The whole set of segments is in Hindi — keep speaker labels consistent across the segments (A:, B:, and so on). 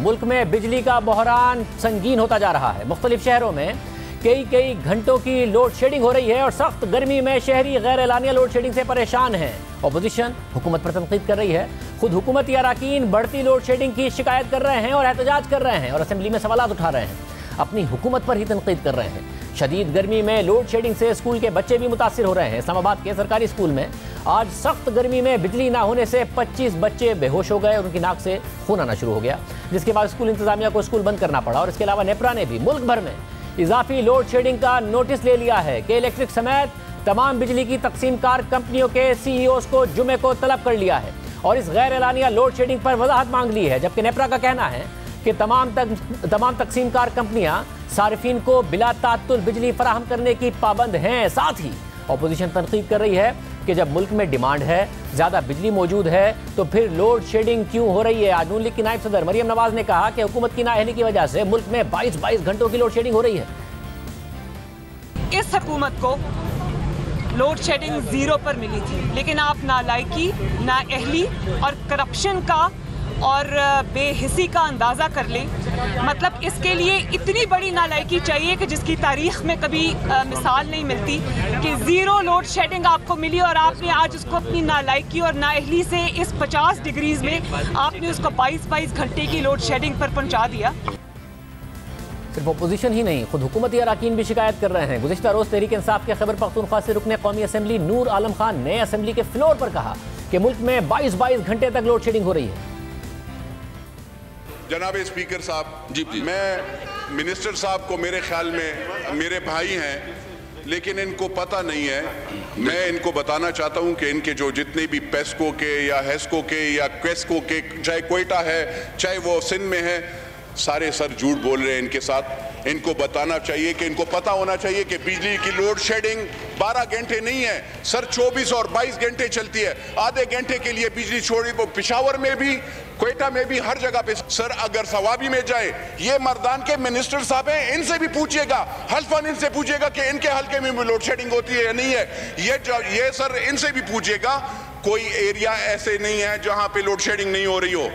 A: मुल्क में बिजली का बहरान संगीन होता जा रहा है। मुख्तलिफ शहरों में कई घंटों की लोड शेडिंग हो रही है और सख्त गर्मी में शहरी गैर एलानिया लोड शेडिंग से परेशान हैं। अपोजिशन हुकूमत पर तनकीद कर रही है। खुद हुकूमती अरकान बढ़ती लोड शेडिंग की शिकायत कर रहे हैं और एहतजाज कर रहे हैं और असेंबली में सवाल उठा रहे हैं। अपनी हुकूमत पर ही तनकीद कर रहे हैं। शदीद गर्मी में लोड शेडिंग से स्कूल के बच्चे भी मुतासिर हो रहे हैं। इस्लामाबाद के सरकारी स्कूल में आज सख्त गर्मी में बिजली ना होने से 25 बच्चे बेहोश हो गए और उनकी नाक से खून आना शुरू हो गया, जिसके बाद स्कूल इंतजामिया को स्कूल बंद करना पड़ा। और इसके अलावा नेपरा ने भी मुल्क भर में इजाफी लोड शेडिंग का नोटिस ले लिया है कि इलेक्ट्रिक समेत तमाम बिजली की तकसीमकार कंपनियों के CEOs को जुमे को तलब कर लिया है और इस गैर एलानिया लोड शेडिंग पर वजाहत मांग ली है। जबकि नेपरा का कहना है कि तमाम तकसीमकार कंपनियां सार्फिन को बिला तात्तुल बिजली फराहम करने की पाबंद हैं। साथ ही अपोजिशन तनकीद कर रही है कि जब मुल्क में डिमांड है, ज़्यादा बिजली मौजूद है, तो फिर लोड शेडिंग क्यों हो रही है। आज नून लीग की नायब सदर मरियम नवाज ने कहा कि हुकूमत की नाअहली की वजह से मुल्क में 22 घंटों की लोड शेडिंग हो रही है।
B: इस हुकूमत को लोड शेडिंग 0 पर मिली थी, लेकिन आप नालायकी, नाअहली और करप्शन का और बेहिसी का अंदाज़ा कर लें। मतलब इसके लिए इतनी बड़ी नालायकी चाहिए कि जिसकी तारीख में कभी मिसाल नहीं मिलती कि 0 लोड शेडिंग आपको मिली और आपने आज उसको अपनी नालायकी और नाअहली से इस 50 डिग्रीज में आपने उसको 22 घंटे की लोड शेडिंग पर पहुंचा दिया।
A: सिर्फ अपोजिशन ही नहीं, खुद हुकूमती अरकान भी शिकायत कर रहे हैं। गुज़िश्ता रोज़ तहरीक इंसाफ के खैबर पख्तूनख्वा से रुकने कौमी असम्बली नूर आलम खान ने असम्बली के फ्लोर पर कहा कि मुल्क में 22 घंटे तक लोड शेडिंग हो रही है।
C: जनाब स्पीकर साहब जी, मैं मिनिस्टर साहब को मेरे ख्याल में मेरे भाई हैं, लेकिन इनको पता नहीं है। मैं इनको बताना चाहता हूं कि इनके जो जितने भी पेस्को के या हेस्को के या क्वेस्को के, चाहे कोयटा है चाहे वो सिंध में है, सारे सर झूठ बोल रहे हैं इनके साथ। इनको बताना चाहिए कि इनको पता होना चाहिए कि बिजली की लोड शेडिंग 12 घंटे नहीं है सर, 24 और 22 घंटे चलती है। आधे घंटे के लिए बिजली छोड़ी, वो पिशावर में भी, क्वेटा में भी, हर जगह पे। सर अगर सवाबी में जाए, ये मर्दान के मिनिस्टर साहब हैं, इनसे भी पूछिएगा, हल्फन इनसे पूछिएगा कि इनके हल्के में लोड शेडिंग होती है या नहीं है। ये सर इनसे भी पूछिएगा। कोई एरिया ऐसे नहीं है जहां पे लोड शेडिंग नहीं हो रही हो।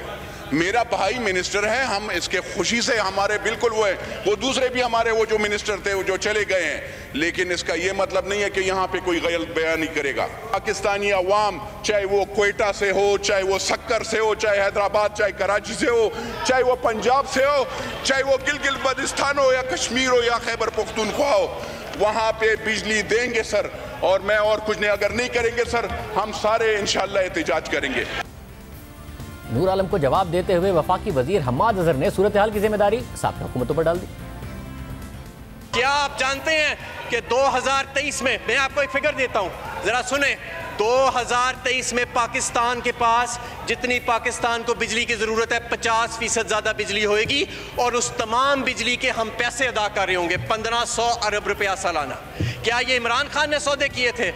C: मेरा भाई मिनिस्टर है, हम इसके खुशी से हमारे बिल्कुल वो है। वो दूसरे भी हमारे वो जो मिनिस्टर थे वो जो चले गए हैं, लेकिन इसका ये मतलब नहीं है कि यहाँ पे कोई गलत बयानी करेगा। पाकिस्तानी अवाम, चाहे वो क्वेटा से हो, चाहे वो सक्कर से हो, चाहे हैदराबाद, चाहे कराची से हो, चाहे वो पंजाब से हो, चाहे वो गिलगित बल्तिस्तान हो या कश्मीर हो या खैबर पख्तूनख्वा हो, वहाँ पे बिजली देंगे सर। और मैं और कुछ नहीं, अगर नहीं करेंगे सर, हम सारे इंशाल्लाह एहतजाज करेंगे।
A: नूर आलम को जवाब देते हुए वफाकी वजीर हम्माद अजहर ने सूरत हाल की जिम्मेदारी साफ हुकूमतों पर डाल दी।
D: क्या आप जानते हैं कि 2023 में, मैं आपको एक फिगर देता हूं, जरा सुने। 2023 में पाकिस्तान के पास जितनी पाकिस्तान को बिजली की जरूरत है, 50% ज्यादा बिजली होएगी और उस तमाम बिजली के हम पैसे अदा कर रहे होंगे, 1500 अरब रुपया सालाना। क्या ये इमरान खान ने सौदे किए थे?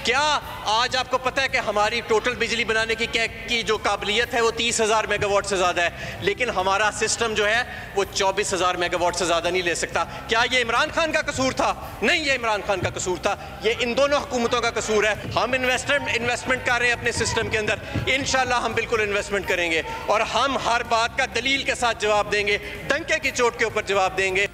D: क्या आज आपको पता है कि हमारी टोटल बिजली बनाने की जो काबिलियत है वो 30,000 मेगावाट से ज़्यादा है, लेकिन हमारा सिस्टम जो है वो 24,000 मेगावाट से ज़्यादा नहीं ले सकता। क्या ये इमरान खान का कसूर था? नहीं, ये इमरान खान का कसूर था, ये इन दोनों हुकूमतों का कसूर है। हम इन्वेस्टमेंट कर रहे हैं अपने सिस्टम के अंदर, इंशाल्लाह हम बिल्कुल इन्वेस्टमेंट करेंगे और हम हर बात का दलील के साथ जवाब देंगे, डंके की चोट के ऊपर जवाब देंगे।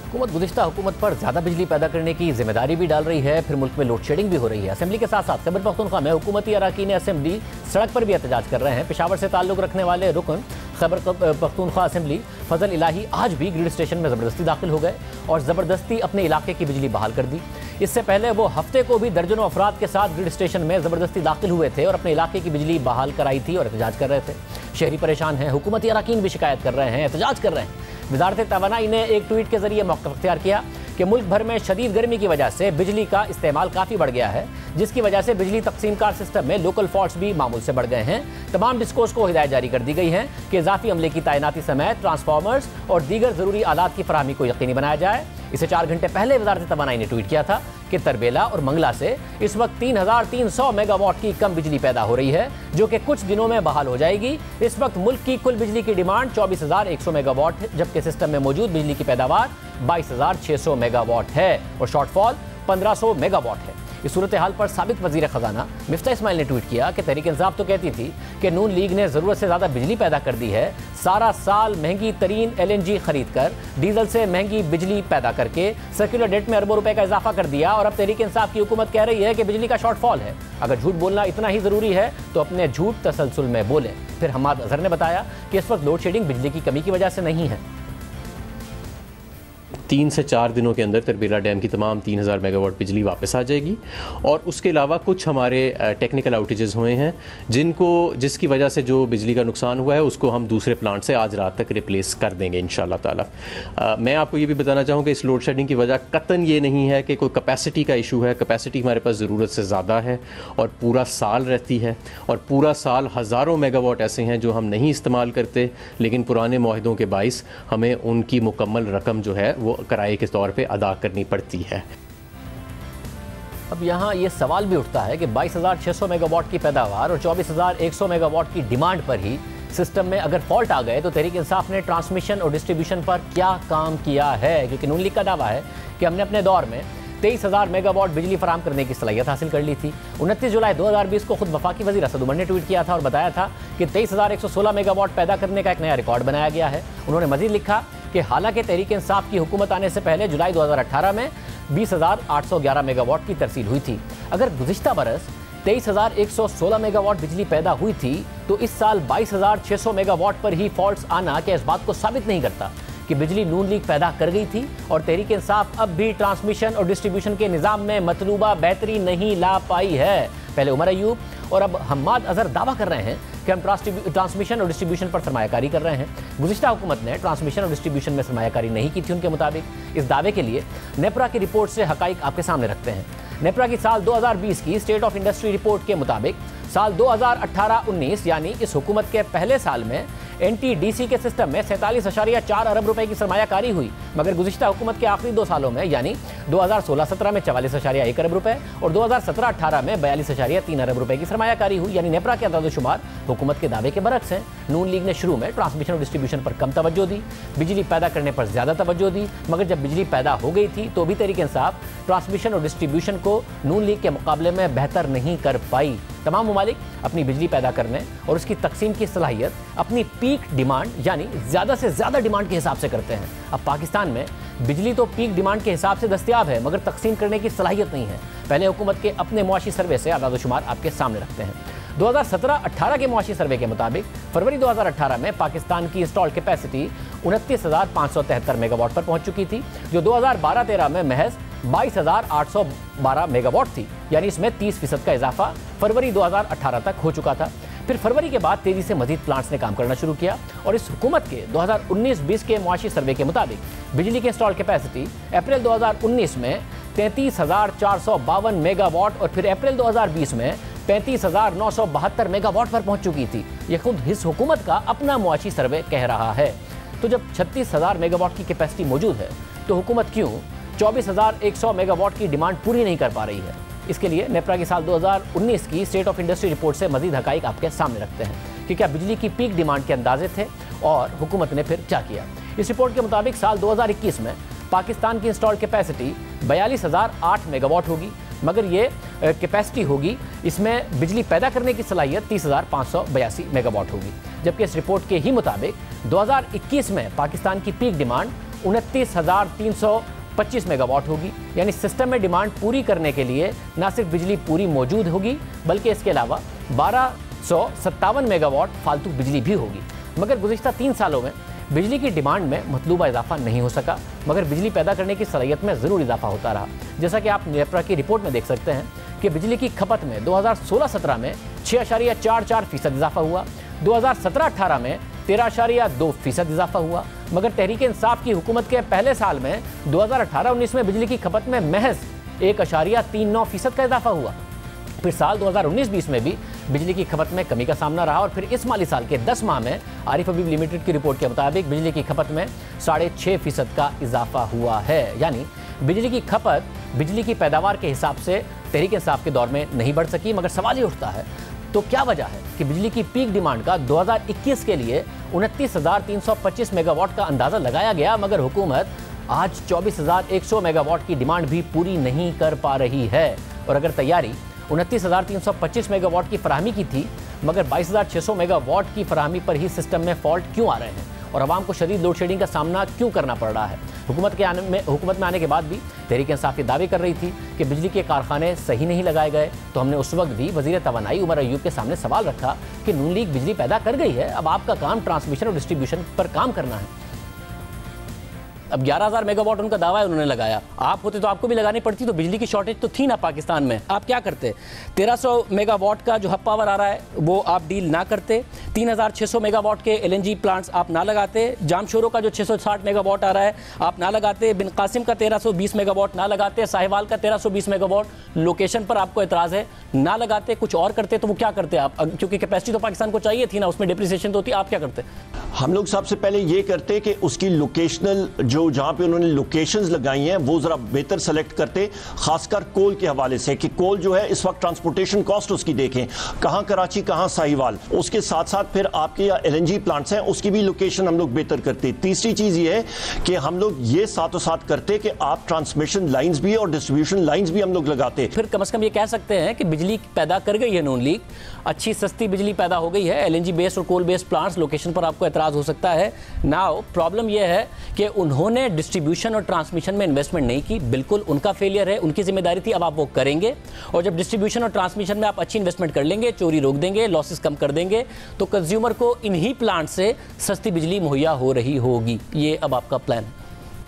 A: हुकूमत गुज़िश्ता हुकूमत पर ज़्यादा बिजली पैदा करने की जिम्मेदारी भी डाल रही है, फिर मुल्क में लोड शेडिंग भी हो रही है। असेंबली के साथ साथ खैबर पख्तूनख्वा में हुकूमती अरकान असेंबली सड़क पर भी एहतजाज कर रहे हैं। पेशावर से ताल्लुक़ रखने वाले रुकन खैबर पख्तूनख्वा असेंबली फजल इलाही आज भी ग्रिड स्टेशन में ज़बरदस्ती दाखिल हो गए और ज़बरदस्ती अपने इलाके की बिजली बहाल कर दी। इससे पहले वो हफ्ते को भी दर्जनों अफराद के साथ ग्रिड स्टेशन में ज़बरदस्ती दाखिल हुए थे और अपने इलाके की बिजली बहाल कराई थी और एहतजाज कर रहे थे। शहरी परेशान हैं, हुकूमती अरकान भी शिकायत कर रहे हैं, एहतजाज कर रहे हैं। वज़ारत तवानाई ने एक ट्वीट के जरिए मौक़िफ़ इख्तियार किया कि मुल्क भर में शदीद गर्मी की वजह से बिजली का इस्तेमाल काफ़ी बढ़ गया है, जिसकी वजह से बिजली तकसीमकार सिस्टम में लोकल फॉल्ट्स भी मामूल से बढ़ गए हैं। तमाम डिस्कोस को हिदायत जारी कर दी गई है कि इजाफी अमले की तैनाती समेत ट्रांसफार्मर्स और दीगर ज़रूरी आलात की फराहमी को यकीनी बनाया जाए। इसे 4 घंटे पहले वज़ारत तवानाई ने ट्वीट किया था कि तरबेला और मंगला से इस वक्त 3,300 मेगावाट की कम बिजली पैदा हो रही है, जो कि कुछ दिनों में बहाल हो जाएगी। इस वक्त मुल्क की कुल बिजली की डिमांड 24,100 मेगावाट है, जबकि सिस्टम में मौजूद बिजली की पैदावार 22,600 मेगावाट है और शॉर्टफॉल 1,500 मेगावाट है। इस सूरत हाल पर साबिक वज़ीर ख़जाना मिफ्ता इस्माइल ने ट्वीट किया कि तहरीक इंसाफ तो कहती थी कि नून लीग ने ज़रूरत से ज़्यादा बिजली पैदा कर दी है, सारा साल महंगी तरीन LNG खरीद कर डीजल से महंगी बिजली पैदा करके सर्कुलर डेट में अरबों रुपए का इजाफा कर दिया और अब तहरीक इंसाफ की हुकूमत कह रही है कि बिजली का शॉर्टफॉल है। अगर झूठ बोलना इतना ही ज़रूरी है तो अपने झूठ तसलसल में बोलें। फिर हम्माद अजहर ने बताया कि इस वक्त लोड शेडिंग बिजली की कमी की वजह से नहीं है।
E: 3 से 4 दिनों के अंदर तरबेला डैम की तमाम 3000 मेगावाट बिजली वापस आ जाएगी और उसके अलावा कुछ हमारे टेक्निकल आउटेजेस हुए हैं जिसकी वजह से जो बिजली का नुकसान हुआ है उसको हम दूसरे प्लांट से आज रात तक रिप्लेस कर देंगे इंशाल्लाह ताला। मैं आपको ये भी बताना चाहूँ कि इस लोड शेडिंग की वजह कतन ये नहीं है कि कोई कैपेसिटी का इशू है। कैपेसिटी हमारे पास ज़रूरत से ज़्यादा है और पूरा साल रहती है और पूरा साल हज़ारों मेगावाट ऐसे हैं जो हम नहीं इस्तेमाल करते, लेकिन पुराने मुआहदों के बाइस हमें उनकी मुकम्मल रकम जो है वो किराए के तौर पे अदा करनी पड़ती है।
A: अब यहाँ ये सवाल भी उठता है कि 22,600 मेगावाट की पैदावार और 24,100 मेगावाट की डिमांड पर ही सिस्टम में अगर फॉल्ट आ गए तो तहरीक इंसाफ ने ट्रांसमिशन और डिस्ट्रीब्यूशन पर क्या काम किया है, क्योंकि नून लीग का दावा है कि हमने अपने दौर में 23,000 मेगावाट बिजली फराम करने की सलाहियत हासिल कर ली थी। 29 जुलाई 2020 को खुद वफाकी वज़ीर असद उमर ने ट्वीट किया था और बताया था कि 23,116 मेगावाट पैदा करने का एक नया रिकॉर्ड बनाया गया है। उन्होंने मजीद लिखा कि हालांकि तहरीक इंसाफ की हुकूमत आने से पहले जुलाई 2018 में 20,811 मेगावाट की तरसील हुई थी। अगर गुज़िश्ता बरस 23,116 मेगावाट बिजली पैदा हुई थी तो इस साल 22,600 मेगावाट पर ही फॉल्ट्स आना क्या इस बात को साबित नहीं करता कि बिजली नून लीग पैदा कर गई थी और तहरीक इंसाफ अब भी ट्रांसमिशन और डिस्ट्रीब्यूशन के निज़ाम में मतलूबा बेहतरी नहीं ला पाई है? पहले उमर अयूब और अब हम्माद अजहर दावा कर रहे हैं कि हम ट्रांसमिशन और डिस्ट्रीब्यूशन पर सरमायाकारी कर रहे हैं। गुज़िश्ता हुकूमत ने ट्रांसमिशन और डिस्ट्रीब्यूशन में सरमायाकारी नहीं की थी उनके मुताबिक। इस दावे के लिए नेपरा की रिपोर्ट से हकाइक आपके सामने रखते हैं। नेपरा की साल 2020 की स्टेट ऑफ इंडस्ट्री रिपोर्ट के मुताबिक साल 2018-19 यानी इस हुकूमत के पहले साल में NTDC के सिस्टम में 47.4 अरब रुपए की सरमायाकारी हुई, मगर गुज़िश्ता हुकूमत के आखिरी 2 सालों में यानी 2016-17 में 44.1 अरब रुपए और 2017-18 में 42.3 अरब रुपए की सरमायाकारी हुई। यानी नेपरा के अंदाज़-ओ-शुमार हुकूमत के दावे के बरक्स हैं। नून लीग ने शुरू में ट्रांसमिशन और डिस्ट्रीब्यूशन पर कम तवज्जो दी, बिजली पैदा करने पर ज़्यादा तवज्जो दी, मगर जब बिजली पैदा हो गई थी तो भी तहरीक इंसाफ ट्रांसमिशन और डिस्ट्रीब्यूशन को नून लीग के मुकाबले में बेहतर नहीं कर पाई। तमाम ममालिक अपनी बिजली पैदा करने और उसकी तकसीम की सलाहियत अपनी पीक डिमांड यानी ज़्यादा से ज़्यादा डिमांड के हिसाब से करते हैं। अब पाकिस्तान में बिजली तो पीक डिमांड के हिसाब से दस्तयाब है मगर तकसीम करने की सलाहियत नहीं है। पहले हुकूमत के अपने मुआशी सर्वे से आदाद-ओ-शुमार आपके सामने रखते हैं। 2017-18 के मुआशी सर्वे के मुताबिक फरवरी 2018 में पाकिस्तान की इंस्टॉल कैपेसिटी 29,573 मेगावाट पर पहुंच चुकी थी, जो 2012-13 में महज 22,812 मेगावाट थी। यानी इसमें 30% का इजाफा फरवरी 2018 तक हो चुका था। फिर फरवरी के बाद तेजी से मजीद प्लांट्स ने काम करना शुरू किया और इस हुकूमत के 2019-20 के मुआशी सर्वे के मुताबिक बिजली की इंस्टॉल कैपेसिटी अप्रैल 2019 में 33,452 मेगावाट और फिर अप्रैल 2020 में 35,972 मेगावाट पर पहुंच चुकी थी। यह खुद इस हुकूमत का अपना मुआशी सर्वे कह रहा है। तो जब 36,000 मेगावाट की कैपेसिटी मौजूद है तो हुकूमत क्यों 24,100 मेगावाट की डिमांड पूरी नहीं कर पा रही है? इसके लिए नेपरा की साल 2019 की स्टेट ऑफ इंडस्ट्री रिपोर्ट से मजीद हकाइक आपके सामने रखते हैं कि क्या बिजली की पीक डिमांड के अंदाजे थे और हुकूमत ने फिर क्या किया। इस रिपोर्ट के मुताबिक साल 2021 में पाकिस्तान की इंस्टॉल कैपेसिटी 42,008 मेगावाट होगी, मगर ये कैपेसिटी होगी, इसमें बिजली पैदा करने की सलाहियत 30,582 मेगावाट होगी। जबकि इस रिपोर्ट के ही मुताबिक 2021 में पाकिस्तान की पीक डिमांड 29,325 मेगावाट होगी। यानी सिस्टम में डिमांड पूरी करने के लिए न सिर्फ बिजली पूरी मौजूद होगी बल्कि इसके अलावा 1257 मेगावाट फालतू बिजली भी होगी। मगर गुज़िश्ता 3 सालों में बिजली की डिमांड में मतलूबा इजाफा नहीं हो सका, मगर बिजली पैदा करने की सलाहियत में ज़रूर इजाफा होता रहा। जैसा कि आप नेपरा की रिपोर्ट में देख सकते हैं कि बिजली की खपत में 2016-17 में 6.44% इजाफा हुआ, 2017-18 में 13.2% इजाफा हुआ, मगर तहरीक इंसाफ की हुकूमत के पहले साल में 2018-19 में बिजली की खपत में महज 1.39% का इजाफा हुआ। फिर साल 2019-20 में भी बिजली की खपत में कमी का सामना रहा और फिर इस माली साल के 10 माह में आरिफ हबीब लिमिटेड की रिपोर्ट के मुताबिक बिजली की खपत में 6.5% का इजाफा हुआ है। यानी बिजली की खपत बिजली की पैदावार के हिसाब से तहरीक इंसाफ के दौर में नहीं बढ़ सकी। मगर सवाल ये उठता है तो क्या वजह है कि बिजली की पीक डिमांड का 2021 के लिए 29,325 मेगावाट का अंदाज़ा लगाया गया, मगर हुकूमत आज 24,100 मेगावाट की डिमांड भी पूरी नहीं कर पा रही है। और अगर तैयारी 29,325 मेगावाट की फराहमी की थी, मगर 22,600 मेगावाट की फराहमी पर ही सिस्टम में फॉल्ट क्यों आ रहे हैं और आवाम को शदीद लोड शेडिंग का सामना क्यों करना पड़ रहा है? हुकूमत में आने के बाद भी तहरीक इंसाफ ये दावे कर रही थी कि बिजली के कारखाने सही नहीं लगाए गए, तो हमने उस वक्त भी वज़ीर तवानाई उमर अयूब के सामने सवाल रखा कि नून लीग बिजली पैदा कर गई है, अब आपका काम ट्रांसमिशन और डिस्ट्रीब्यूशन पर काम करना है। अब 11,000 मेगावाट उनका दावा है, उन्होंने लगाया। आप होते तो आपको भी लगानी पड़ती, तो बिजली की शॉर्टेज तो थी ना पाकिस्तान में। आप क्या करते? 1300 मेगावाट का जो हब पावर आ रहा है वो आप डील ना करते, 3,600 मेगावाट के LNG प्लांट्स आप ना लगाते, जामशोरो का जो 660 मेगावाट आ रहा है आप ना लगाते, बिन कासिम का 1320 मेगावाट ना लगाते, साहिवाल का 1320 मेगावाट लोकेशन पर आपको एतराज़ है ना लगाते, कुछ और करते। तो वो क्या करते आप? क्योंकि कैपेसिटी तो पाकिस्तान को चाहिए थी ना, उसमें डिप्रिसिएशन तो होती, आप क्या करते?
F: हम लोग सबसे पहले ये करते कि उसकी लोकेशनल जो जहां पे उन्होंने लोकेशंस लगाई हैं वो जरा बेहतर सेलेक्ट करते, खासकर कोल के हवाले से कि कोल जो है इस वक्त ट्रांसपोर्टेशन कॉस्ट उसकी देखें, कहां कराची कहां साहिवाल। उसके साथ साथ फिर आपके या LNG प्लांट्स हैं उसकी भी लोकेशन हम लोग बेहतर करते। तीसरी चीज ये है कि हम लोग ये साथों साथ करते कि आप ट्रांसमिशन लाइंस भी और डिस्ट्रीब्यूशन लाइंस भी हम लोग लगाते।
A: फिर कम से कम ये कह सकते हैं कि बिजली पैदा कर गई है नून लीग, अच्छी सस्ती बिजली पैदा हो गई है। LNG बेस्ड और कोल बेस्ड प्लांट्स लोकेशन पर आपको एतराज हो सकता है। नाउ प्रॉब्लम यह है कि उन्होंने डिस्ट्रीब्यूशन और ट्रांसमिशन में इन्वेस्टमेंट नहीं की, बिल्कुल उनका फेलियर है, उनकी जिम्मेदारी थी, अब आप वो करेंगे। और जब डिस्ट्रीब्यूशन और ट्रांसमिशन में आप अच्छी इन्वेस्टमेंट कर लेंगे, चोरी रोक देंगे, लॉसेस कम कर देंगे, तो कंज्यूमर को इन्हीं प्लांट से सस्ती बिजली मुहैया हो रही होगी। ये अब आपका प्लान है।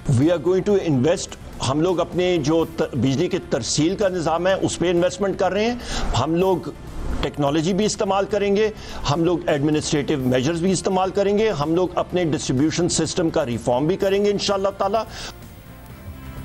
F: We are going to invest. हम लोग अपने जो बिजली के तरसील का निज़ाम है उस पर इन्वेस्टमेंट कर रहे हैं। हम लोग टेक्नोलॉजी भी इस्तेमाल करेंगे, हम लोग एडमिनिस्ट्रेटिव मेजर्स भी इस्तेमाल करेंगे, हम लोग अपने डिस्ट्रीब्यूशन सिस्टम का रिफॉर्म भी करेंगे इंशाअल्लाह ताला।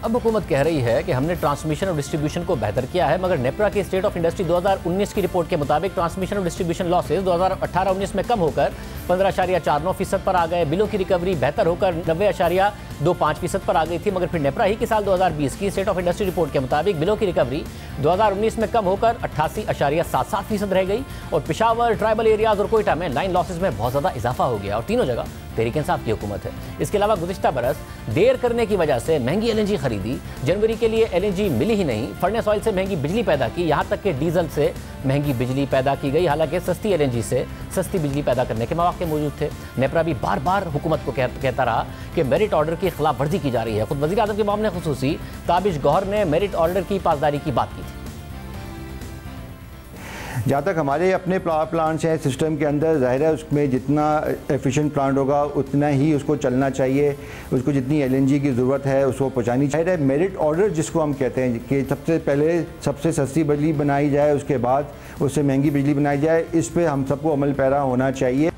A: अब हुकूमत कह रही है कि हमने ट्रांसमिशन और डिस्ट्रीब्यूशन को बेहतर किया है, मगर नेपरा की स्टेट ऑफ इंडस्ट्री 2019 की रिपोर्ट के मुताबिक ट्रांसमिशन और डिस्ट्रीब्यूशन लॉसेज 2018-19 में कम होकर 15.49% पर आ गए। बिलों की रिकवरी बेहतर होकर 90.25% पर आ गई थी, मगर फिर नेपरा ही की साल 2020 की स्टेट ऑफ इंडस्ट्री रिपोर्ट के मुताबिक बिलों की रिकवरी 2019 में कम होकर 88.77% रह गई। और पेशावर, ट्राइबल एरियाज और कोयटा में लाइन लॉसेज में बहुत ज़्यादा इजाफा हो गया और तीनों जगह तहरीक इंसाफ की हुकूमत है। इसके अलावा गुज़िश्ता बरस देर करने की वजह से महंगी LNG खरीदी, जनवरी के लिए LNG मिली ही नहीं, फर्नेस ऑयल से महंगी बिजली पैदा की, यहाँ तक कि डीजल से महंगी बिजली पैदा की गई, हालांकि सस्ती LNG से सस्ती बिजली पैदा करने के मौके मौजूद थे। नेपरा भी बार बार हुकूमत को कहता रहा कि मेरिट ऑर्डर की खिलाफ वर्जी की जा रही है। खुद वज़ीर आज़म के मामले खुसूसी ताबिश गौहर ने मेरिट ऑर्डर की पासदारी की बात की थी।
G: जहाँ तक हमारे अपने पावर प्लांट्स हैं सिस्टम के अंदर, ज़ाहिर है उसमें जितना एफिशिएंट प्लांट होगा उतना ही उसको चलना चाहिए, उसको जितनी LNG की ज़रूरत है उसको पहुँचानी चाहिए। मेरिट ऑर्डर जिसको हम कहते हैं कि सबसे पहले सबसे सस्ती बिजली बनाई जाए, उसके बाद उससे महंगी बिजली बनाई जाए, इस पर हम सबको अमल पैरा होना चाहिए।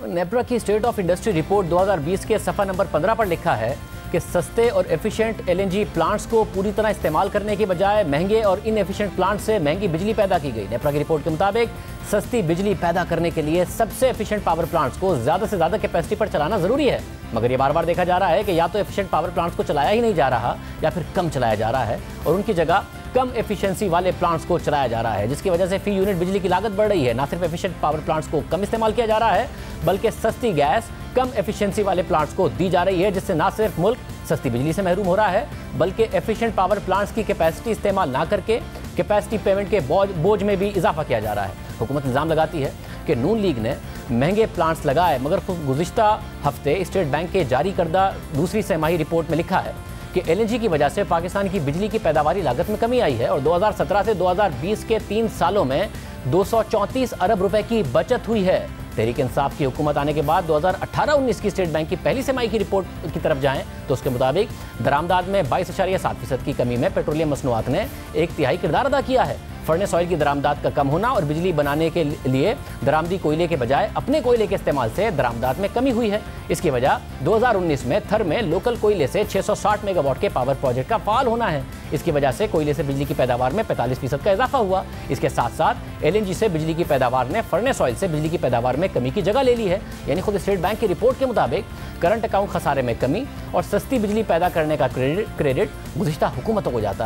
A: नेपरा की स्टेट ऑफ इंडस्ट्री रिपोर्ट 2020 के सफ़ा नंबर 15 पर लिखा है कि सस्ते और एफिशिएंट LNG प्लांट्स को पूरी तरह इस्तेमाल करने के बजाय महंगे और इनएफिशिएंट प्लांट से महंगी बिजली पैदा की गई। नेपरा की रिपोर्ट के मुताबिक सस्ती बिजली पैदा करने के लिए सबसे एफिशिएंट पावर प्लांट्स को ज़्यादा से ज़्यादा कैपेसिटी पर चलाना ज़रूरी है, मगर ये बार बार देखा जा रहा है कि या तो एफिशिएंट पावर प्लांट्स को चलाया ही नहीं जा रहा या फिर कम चलाया जा रहा है और उनकी जगह कम एफिशिएंसी वाले प्लांट्स को चलाया जा रहा है, जिसकी वजह से फी यूनिट बिजली की लागत बढ़ रही है। ना सिर्फ एफिशिएंट पावर प्लांट्स को कम इस्तेमाल किया जा रहा है, बल्कि सस्ती गैस कम एफिशिएंसी वाले प्लांट्स को दी जा रही है, जिससे ना सिर्फ मुल्क सस्ती बिजली से महरूम हो रहा है, बल्कि एफिशिएंट पावर प्लांट्स की कैपेसिटी इस्तेमाल ना करके कैपेसिटी पेमेंट के बोझ में भी इजाफा किया जा रहा है। हुकूमत इल्ज़ाम लगाती है कि नून लीग ने महंगे प्लांट्स लगाए, मगर गुज़िश्ता हफ्ते स्टेट बैंक के जारी करदा दूसरी सहमाही रिपोर्ट में लिखा है कि LNG की वजह से पाकिस्तान की बिजली की पैदावारी लागत में कमी आई है और 2017 से 2020 के 3 सालों में 234 अरब रुपए की बचत हुई है। तहरीक इंसाफ की हुकूमत आने के बाद 2018-19 की स्टेट बैंक की पहली तिमाही की रिपोर्ट की तरफ जाएं तो उसके मुताबिक दरामदाद में 22.7% की कमी में पेट्रोलियम मसनूआत ने 1/3 किरदार अदा किया है। फर्नेस ऑयल की दरामदाद का कम होना और बिजली बनाने के लिए दरामदी कोयले के बजाय अपने कोयले के इस्तेमाल से दरामदाद में कमी हुई है। इसकी वजह 2019 में थर में लोकल कोयले से 660 मेगावाट के पावर प्रोजेक्ट का फाल होना है। इसकी वजह से कोयले से बिजली की पैदावार में 45% का इजाफा हुआ। इसके साथ साथ LNG से बिजली की पैदावार ने फर्नेस ऑयल से बिजली की पैदावार में कमी की जगह ले ली है। यानी खुद स्टेट बैंक की रिपोर्ट के मुताबिक करंट अकाउंट खसारे में कमी और सस्ती बिजली पैदा करने का क्रेडिट गुज़िश्ता हुकूमतों को जाता